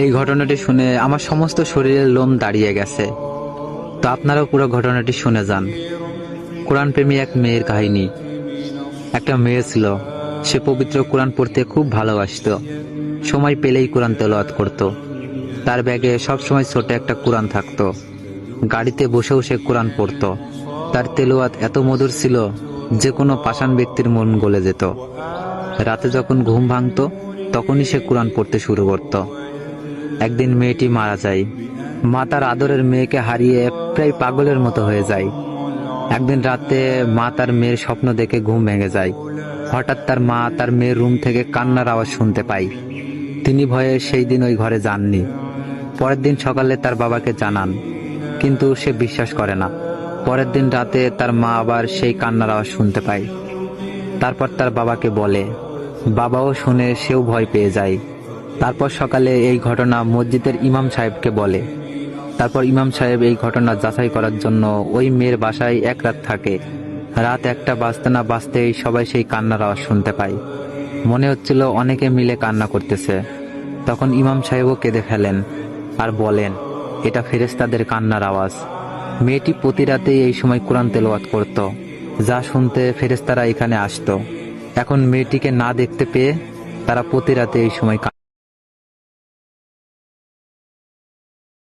এই ঘটনাটি শুনে আমার সমস্ত শরীরের লোম দাঁড়িয়ে গেছে। তো আপনারাও পুরো ঘটনাটি শুনে যান। কোরআন প্রেমী এক মেয়ের কাহিনী। একটা মেয়ে ছিল, সে পবিত্র কোরআন পড়তে খুব ভালোবাসতো। সময় পেলেই কোরআন তেলাওয়াত করত। তার ব্যাগে সবসময় ছোট একটা কোরআন থাকতো। গাড়িতে বসেও সে কোরআন পড়তো। তার তেলাওয়াত এত মধুর ছিল যে কোনো পাষাণ ব্যক্তির মন গলে যেত। রাতে যখন ঘুম ভাঙতো তখনই সে কোরআন পড়তে শুরু করত। একদিন মেয়েটি মারা যায়। মা তার আদরের মেয়েকে হারিয়ে প্রায় পাগলের মতো হয়ে যায়। একদিন রাতে মা তার মেয়ের স্বপ্ন দেখে ঘুম ভেঙে যায়। হঠাৎ তার মা তার মেয়ের রুম থেকে কান্নার আওয়াজ শুনতে পায়। তিনি ভয়ে সেই দিন ওই ঘরে যাননি। পরের দিন সকালে তার বাবাকে জানান, কিন্তু সে বিশ্বাস করে না। পরের দিন রাতে তার মা আবার সেই কান্নার আওয়াজ শুনতে পায়। তারপর তার বাবাকে বলে, বাবাও শুনে সেও ভয় পেয়ে যায়। তারপর সকালে এই ঘটনা মসজিদের ইমাম সাহেবকে বলে। তারপর ইমাম সাহেব এই ঘটনা যাচাই করার জন্য ওই মেয়ের বাসায় এক রাত থাকে। রাত 1টা বাজতে না বাজতেই সবাই সেই কান্নার আওয়াজ শুনতে পায়। মনে হচ্ছিল অনেকে মিলে কান্না করতেছে। তখন ইমাম সাহেবও কেঁদে ফেলেন আর বলেন, এটা ফেরেশতাদের কান্নার আওয়াজ। মেয়েটি প্রতি রাতেই এই সময় কোরআন তেলাওয়াত করত, যা শুনতে ফেরেশতারা এখানে আসতো। এখন মেয়েটিকে না দেখতে পেয়ে তারা প্রতি রাতে এই সময়